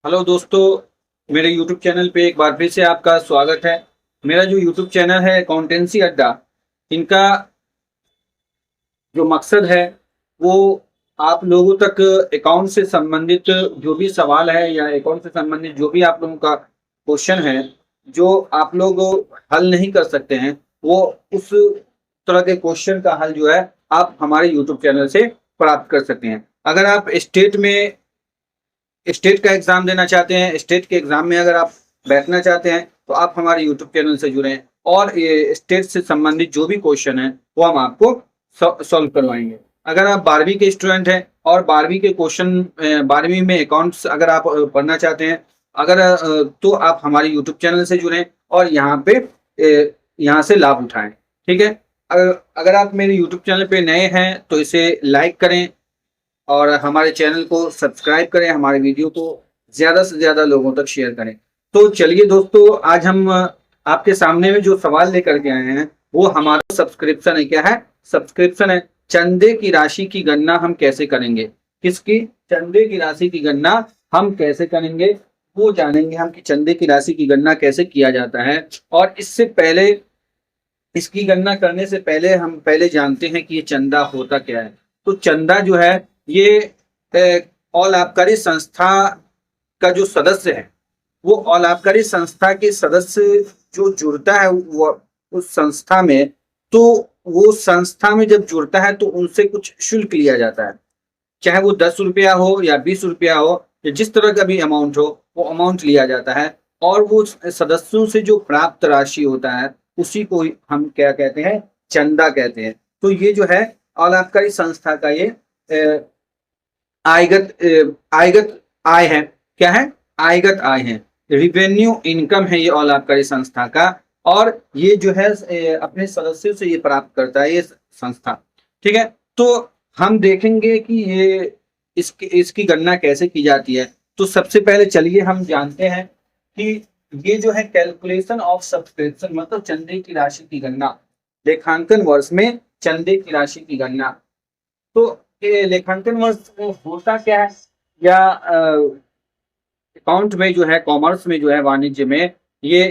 Hello दोस्तों, मेरे YouTube channel पे एक बार फिर से आपका स्वागत है। मेरा जो YouTube चैनल है अकाउंटेंसी अड्डा, इनका जो मकसद है वो आप लोगों तक अकाउंट से संबंधित जो भी सवाल है या अकाउंट से संबंधित जो भी आप लोगों का क्वेश्चन है, जो आप लोग हल नहीं कर सकते हैं, वो उस तरह के क्वेश्चन का हल जो है आप हमारे YouTube चैनल से प्राप्त कर सकते हैं। अगर आप स्टेट का एग्जाम देना चाहते हैं, स्टेट के एग्जाम में अगर आप बैठना चाहते हैं तो आप हमारे यूट्यूब चैनल से जुड़ें और ये स्टेट से संबंधित जो भी क्वेश्चन है वो हम आपको सॉल्व करवाएंगे। अगर आप 12वीं के स्टूडेंट हैं और 12वीं के क्वेश्चन 12वीं में अकाउंट्स अगर आप पढ़ना चाहते हैं, अगर तो आप हमारे यूट्यूब चैनल से जुड़ें और यहाँ से लाभ उठाएं। ठीक है। अगर आप मेरे यूट्यूब चैनल पे नए हैं तो इसे लाइक करें और हमारे चैनल को सब्सक्राइब करें, हमारे वीडियो को ज़्यादा से ज़्यादा लोगों तक शेयर करें। तो चलिए दोस्तों, आज हम आपके सामने में जो सवाल लेकर के आए हैं वो हमारा सब्सक्रिप्शन है। क्या है? सब्सक्रिप्शन है। चंदे की राशि की गणना हम कैसे करेंगे? किसकी? चंदे की राशि की गणना हम कैसे करेंगे वो जानेंगे हम कि चंदे की राशि की गणना कैसे किया जाता है। और इससे पहले, इसकी गणना करने से पहले हम पहले जानते हैं कि ये चंदा होता क्या है। तो चंदा जो है ये ऑल आबकारी संस्था का जो सदस्य है, वो ऑल आबकारी संस्था के सदस्य जो जुड़ता है वो उस संस्था में, तो वो संस्था में जब जुड़ता है तो उनसे कुछ शुल्क लिया जाता है। चाहे वो 10 रुपया हो या 20 रुपया हो या जिस तरह का भी अमाउंट हो, वो अमाउंट लिया जाता है। और वो सदस्यों से जो प्राप्त राशि होता है उसी को हम क्या कहते हैं? चंदा कहते हैं। तो ये जो है ऑल आबकारी संस्था का ये आयगत आय है। क्या है? आयगत आय है, रिवेन्यू इनकम है ये ऑल आबकारी संस्था का। और ये जो है अपने सदस्यों से ये प्राप्त करता है ये संस्था। ठीक है। तो हम देखेंगे कि ये इसकी गणना कैसे की जाती है। तो सबसे पहले चलिए हम जानते हैं कि ये जो है कैलकुलेशन ऑफ सब्सक्रिप्शन, मतलब चंदे की राशि की गणना, लेखांकन वर्ष में चंदे की राशि की गणना। तो ये लेखांकन वर्ष होता क्या है, या अकाउंट में जो है, कॉमर्स में जो है, वाणिज्य में, ये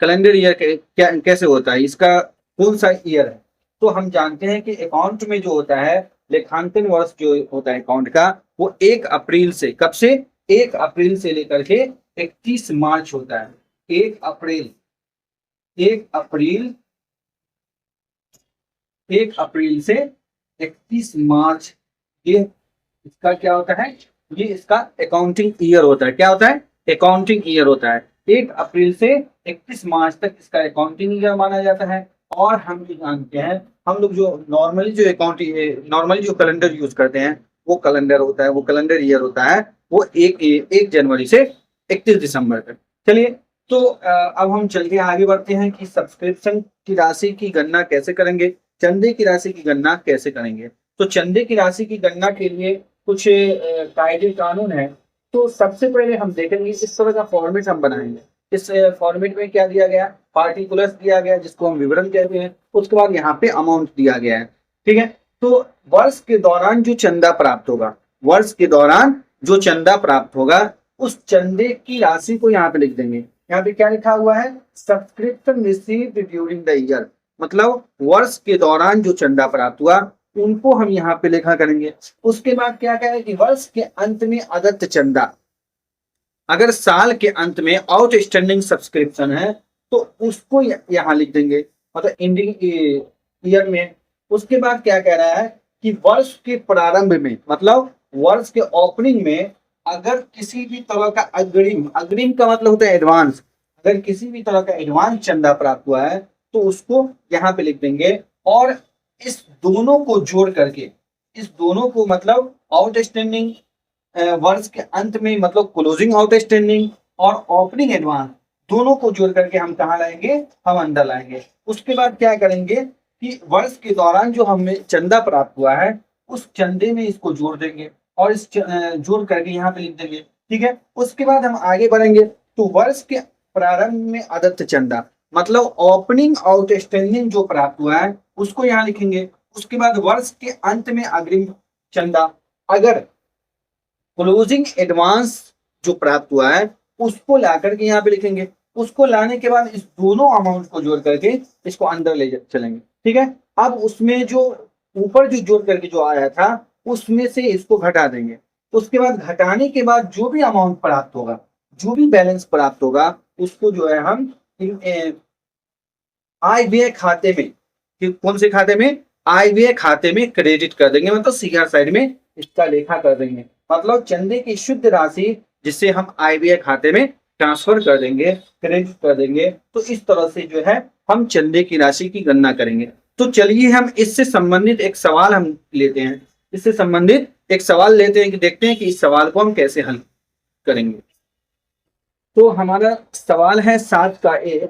कैलेंडर ईयर क्या कैसे होता है, इसका कौन सा ईयर है? तो हम जानते हैं कि अकाउंट में जो होता है, लेखांकन वर्ष जो होता है अकाउंट का, वो 1 अप्रैल से, कब से? 1 अप्रैल से लेकर के 31 मार्च होता है। 1 अप्रैल, 1 अप्रैल, 1 अप्रैल से 31 मार्च, ये इसका क्या होता है? ये इसका अकाउंटिंग ईयर होता है। क्या होता है? अकाउंटिंग ईयर होता है। 1 अप्रैल से 31 मार्च तक इसका अकाउंटिंग ईयर माना जाता है। और हम जो जानते हैं, हम लोग जो नॉर्मली जो कैलेंडर यूज करते हैं, वो कैलेंडर होता है, वो कैलेंडर ईयर होता है, वो 1 जनवरी से 31 दिसंबर तक। चलिए, तो अब हम चल के आगे बढ़ते हैं कि सब्सक्रिप्शन की राशि की गणना कैसे करेंगे, चंदे की राशि की गणना कैसे करेंगे। तो चंदे की राशि की गणना के लिए कुछ कायदे कानून है। तो सबसे पहले हम देखेंगे इस तरह का फॉर्मेट हम बनाएंगे। इस फॉर्मेट में क्या दिया गया? पार्टिकुलर्स दिया गया, जिसको हम विवरण कहते हैं। उसके बाद यहाँ पे अमाउंट दिया गया है। ठीक है। तो वर्ष के दौरान जो चंदा प्राप्त होगा, वर्ष के दौरान जो चंदा प्राप्त होगा, उस चंदे की राशि को यहाँ पे लिख देंगे। यहाँ पे क्या लिखा हुआ है? Subscription received during the year, मतलब वर्ष के दौरान जो चंदा प्राप्त हुआ उनको हम यहाँ पे लिखा करेंगे। उसके बाद क्या कहें कि वर्ष के अंत में अदत्त चंदा, अगर साल के अंत में आउटस्टैंडिंग सब्सक्रिप्शन है तो उसको यहाँ लिख देंगे, मतलब एंडिंग ईयर में। उसके बाद क्या कह रहा है कि वर्ष के प्रारंभ में, मतलब वर्ष के ओपनिंग में, अगर किसी भी तरह का अग्रिम, अग्रिम का मतलब होता है एडवांस, अगर किसी भी तरह का एडवांस चंदा प्राप्त हुआ है तो उसको यहाँ पे लिख देंगे। और इस दोनों को जोड़ करके, इस दोनों को, मतलब आउटस्टैंडिंग वर्ष के अंत में, मतलब क्लोजिंग आउटस्टैंडिंग और ओपनिंग एडवांस, दोनों को जोड़ करके हम कहाँ लाएंगे? हम अंदर लाएंगे। उसके बाद क्या करेंगे कि वर्ष के दौरान जो हमें चंदा प्राप्त हुआ है उस चंदे में इसको जोड़ देंगे और इस जोड़ करके यहाँ पे लिख देंगे। ठीक है। उसके बाद हम आगे बढ़ेंगे। तो वर्ष के प्रारंभ में अदत्त चंदा, मतलब ओपनिंग आउटस्टैंडिंग जो प्राप्त हुआ है उसको यहाँ लिखेंगे। उसके बाद वर्ष के अंत में अग्रिम चंदा, अगर क्लोजिंग एडवांस जो प्राप्त हुआ है उसको ला करके यहाँ पे लिखेंगे। उसको लाने के बाद इस दोनों अमाउंट को जोड़ करके इसको अंदर ले चलेंगे। ठीक है, अब उसमें जो ऊपर जो जोड़ करके जो आया था उसमें से इसको घटा देंगे। उसके बाद घटाने के बाद जो भी अमाउंट प्राप्त होगा, जो भी बैलेंस प्राप्त होगा, उसको जो है हम आय व्यय खाते में, कौन से खाते में, आय व्यय खाते में क्रेडिट कर देंगे, मतलब सीआर साइड में इसका लेखा कर देंगे। मतलब चंदे की शुद्ध राशि जिसे हम आय व्यय खाते में ट्रांसफर कर देंगे, क्रेडिट कर देंगे। तो इस तरह से जो है हम चंदे की राशि की गणना करेंगे। तो चलिए हम इससे संबंधित एक सवाल हम लेते हैं, इससे संबंधित एक सवाल लेते हैं कि देखते हैं कि इस सवाल को हम कैसे हल करेंगे। तो हमारा सवाल है 7 का ए,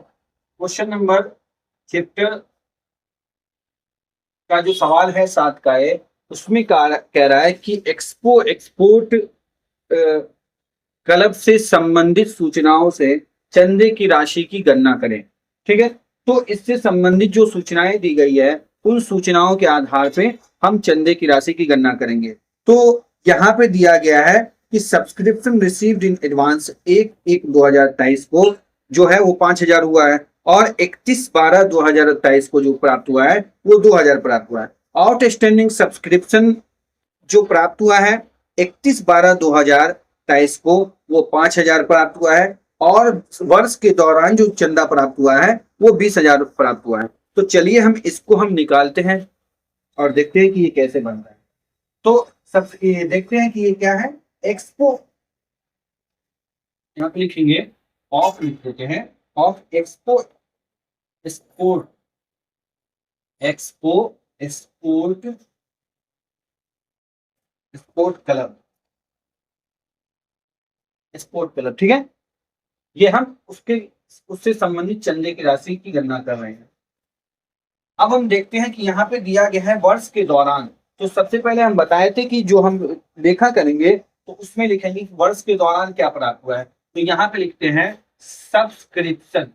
क्वेश्चन नंबर चैप्टर का जो सवाल है 7 का है उसमें कह रहा है कि एक्सपोर्ट क्लब से संबंधित सूचनाओं से चंदे की राशि की गणना करें। ठीक है, तो इससे संबंधित जो सूचनाएं दी गई है उन सूचनाओं के आधार पे हम चंदे की राशि की गणना करेंगे। तो यहाँ पे दिया गया है कि सब्सक्रिप्शन रिसीव्ड इन एडवांस 1/1/2023 को जो है वो 5,000 हुआ है, और 31/12/2023 को जो प्राप्त हुआ है वो 2,000 प्राप्त हुआ है। आउट स्टैंडिंग सब्सक्रिप्शन जो प्राप्त हुआ है 31/12/2023 को वो 5,000 प्राप्त हुआ है, और वर्ष के दौरान जो चंदा प्राप्त हुआ है वो 20,000 प्राप्त हुआ है। तो चलिए हम इसको हम निकालते हैं और देखते हैं कि ये कैसे बनता है। तो सब ये देखते हैं कि ये क्या है, एक्सपो, यहाँ पे लिखेंगे ऑफ, लिख देते हैं of expo, export, expo export sport club, sport club. ठीक है, ये हम उसके उससे संबंधित चंदे की राशि की गणना कर रहे हैं। अब हम देखते हैं कि यहाँ पे दिया गया है वर्ष के दौरान। तो सबसे पहले हम बताए थे कि जो हम लेखा करेंगे तो उसमें लिखेंगे कि वर्ष के दौरान क्या प्राप्त हुआ है। तो यहाँ पे लिखते हैं subscription,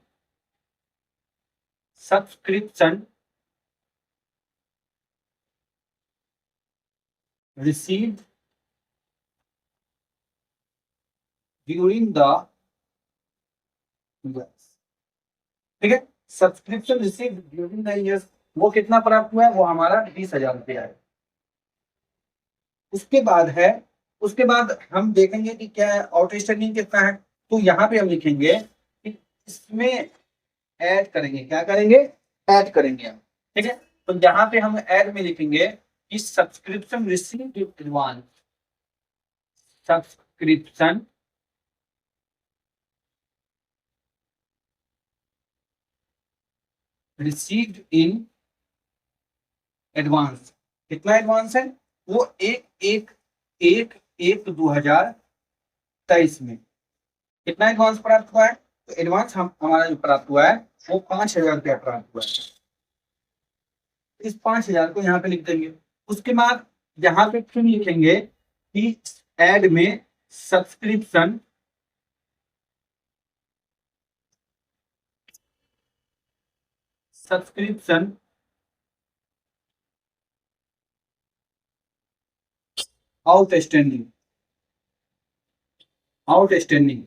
subscription received during the, ठीक है, subscription received during the years, वो कितना प्राप्त हुआ है, वो हमारा 20,000 रुपया है। उसके बाद है, उसके बाद हम देखेंगे कि क्या है, आउटस्टैंडिंग कितना है। तो यहाँ पे हम लिखेंगे कि इसमें ऐड करेंगे, क्या करेंगे, ऐड करेंगे हम। ठीक है, तो यहाँ पे हम ऐड में लिखेंगे कि subscription received advance, subscription received in advance, कितना एडवांस है, वो 1/1/1/2023 में कितना एडवांस प्राप्त हुआ है। तो एडवांस हम हमारा जो प्राप्त हुआ है वो 5,000 रुपया प्राप्त हुआ है। इस 5,000 को यहाँ पे लिख देंगे। उसके बाद यहाँ पे फिर लिखेंगे कि एड में सब्सक्रिप्शन सब्सक्रिप्शन आउटस्टैंडिंग, आउटस्टैंडिंग,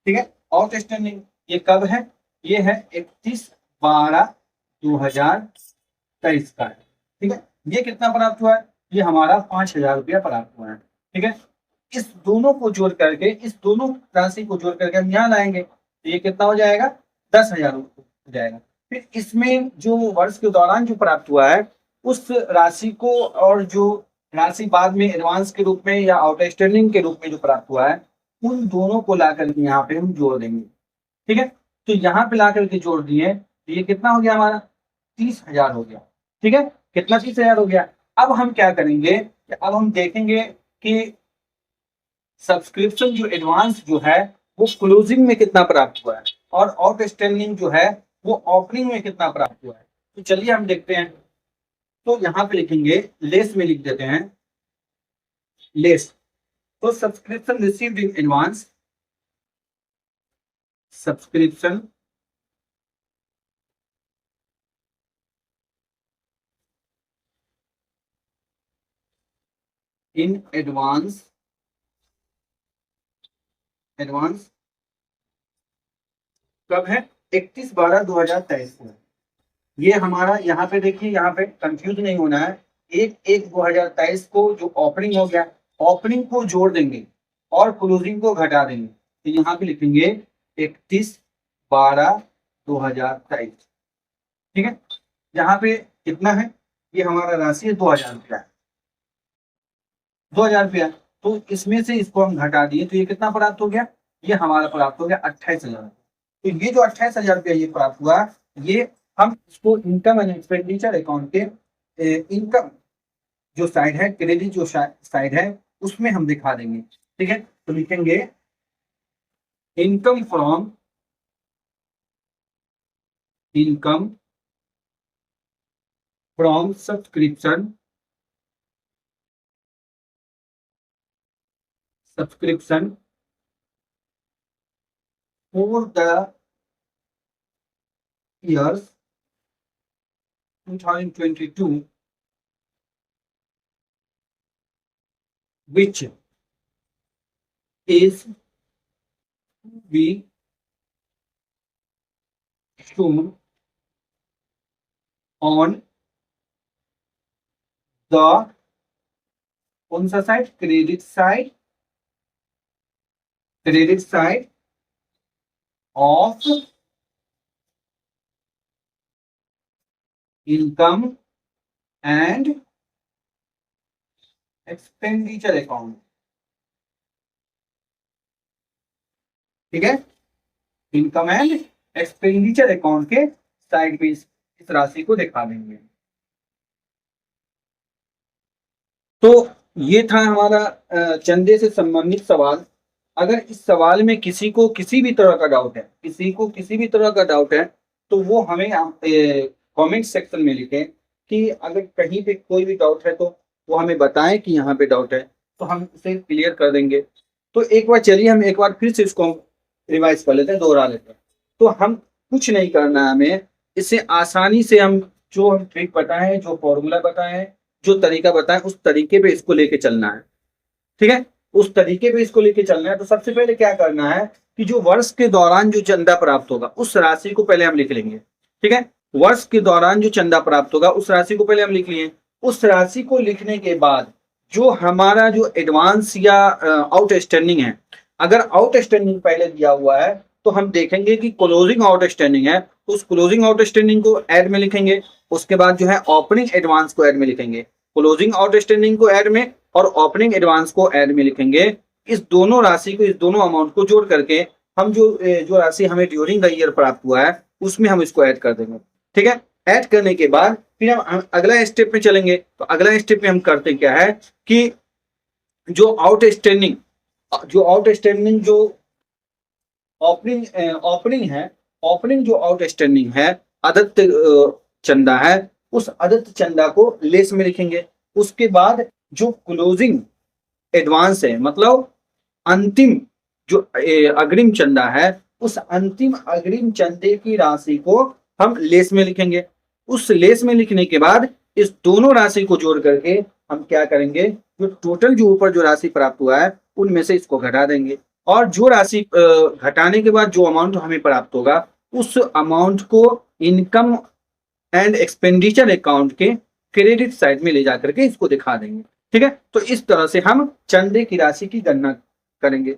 ठीक है, आउटस्टैंडिंग ये कब है, ये है 31/12/2023 का है। ठीक है, ये कितना प्राप्त हुआ है, ये हमारा 5,000 रुपया प्राप्त हुआ है। ठीक है, इस दोनों को जोड़ करके, इस दोनों राशि को जोड़ करके हम यहाँ लाएंगे तो ये कितना हो जाएगा, 10,000 हो जाएगा। फिर इसमें जो वर्ष के दौरान जो प्राप्त हुआ है उस राशि को, और जो राशि बाद में एडवांस के रूप में या आउटस्टैंडिंग के रूप में जो प्राप्त हुआ है, उन दोनों को ला करके यहाँ पे हम जोड़ देंगे। ठीक है, तो यहाँ पे ला करके जोड़ दिए तो ये कितना हो गया हमारा, 30,000 हो गया। ठीक है, कितना, 30,000 हो गया। अब हम क्या करेंगे, अब हम देखेंगे कि सब्सक्रिप्शन जो एडवांस जो है वो क्लोजिंग में कितना प्राप्त हुआ है, और आउटस्टैंडिंग जो है वो ओपनिंग में कितना प्राप्त हुआ है। तो चलिए हम देखते हैं। तो यहाँ पे लिखेंगे, लेस में लिख देते हैं, लेस। तो subscription received in advance, subscription in advance advance कब है? 31/12/2023 को। ये हमारा यहाँ पे देखिए, यहाँ पे कंफ्यूज नहीं होना है। 1/1/2023 को जो ओपनिंग हो गया, ओपनिंग को जोड़ देंगे और क्लोजिंग को घटा देंगे, तो यहाँ पे लिखेंगे 31/12/2023। ठीक है, यहाँ पे कितना है? ये हमारा राशि है 2000 रुपया, 2000 रुपया। तो इसमें से इसको हम घटा दिए तो ये कितना प्राप्त हो गया? ये हमारा प्राप्त हो गया 28,000। तो ये जो 28,000 रुपया ये प्राप्त हुआ, ये हम इसको इनकम एंड एक्सपेंडिचर अकाउंट के इनकम जो साइड है, क्रेडिट जो साइड है, उसमें हम दिखा देंगे। ठीक है, तो लिखेंगे income from subscription for the years 2022, which is to be shown on the कौन सा side? Credit side of income and expenditure account. ठीक है, इनकम एंड एक्सपेंडिचर अकाउंट के साइड पे इस राशि को दिखा देंगे। तो ये था हमारा चंदे से संबंधित सवाल। अगर इस सवाल में किसी को किसी भी तरह का डाउट है तो वो हमें कमेंट सेक्शन में लिखें कि अगर कहीं पे कोई भी डाउट है तो वो हमें बताएं कि यहाँ पे डाउट है, तो हम उसे क्लियर कर देंगे। तो एक बार चलिए हम एक बार फिर से इसको रिवाइज कर लेते हैं, दोहरा लेते हैं। तो हम कुछ नहीं करना है, हमें इसे आसानी से हम जो हम ट्रिक बताएं, जो फॉर्मूला बताएं, जो तरीका बताएं, उस तरीके पे इसको लेके चलना है। ठीक है, उस तरीके पे इसको लेके चलना है। तो सबसे पहले क्या करना है कि जो वर्ष के दौरान जो चंदा प्राप्त होगा उस राशि को पहले हम लिख लेंगे। ठीक है, वर्ष के दौरान जो चंदा प्राप्त होगा उस राशि को पहले हम लिख लिए। उस राशि को लिखने के बाद जो हमारा जो एडवांस या आउटस्टैंडिंग है, अगर आउटस्टैंडिंग पहले दिया हुआ है तो हम देखेंगे कि क्लोजिंग आउटस्टैंडिंग है, उस क्लोजिंग आउटस्टैंडिंग को ऐड में लिखेंगे। उसके बाद जो है ओपनिंग एडवांस को ऐड में लिखेंगे, क्लोजिंग आउटस्टैंडिंग को ऐड में और ओपनिंग एडवांस को ऐड में लिखेंगे। इस दोनों राशि को, इस दोनों अमाउंट को जोड़ करके हम जो राशि हमें ड्यूरिंग द ईयर प्राप्त हुआ है उसमें हम इसको ऐड कर देंगे। ठीक है, ऐड करने के बाद फिर हम अगला स्टेप में चलेंगे। तो अगला स्टेप में हम करते क्या है कि जो आउटस्टैंडिंग जो ओपनिंग है, ओपनिंग जो आउटस्टैंडिंग है, आदत्त चंदा है, उस आदत्त चंदा को लेस में लिखेंगे। उसके बाद जो क्लोजिंग एडवांस है, मतलब अंतिम जो अग्रिम चंदा है, उस अंतिम अग्रिम चंदे की राशि को हम लेस में लिखेंगे। उस लेस में लिखने के बाद इस दोनों राशि को जोड़ करके हम क्या करेंगे, जो टोटल जो ऊपर जो राशि प्राप्त हुआ है उनमें से इसको घटा देंगे। और जो राशि घटाने के बाद जो अमाउंट हमें प्राप्त होगा उस अमाउंट को इनकम एंड एक्सपेंडिचर अकाउंट के क्रेडिट साइड में ले जाकर के इसको दिखा देंगे। ठीक है, तो इस तरह से हम चंदे की राशि की गणना करेंगे।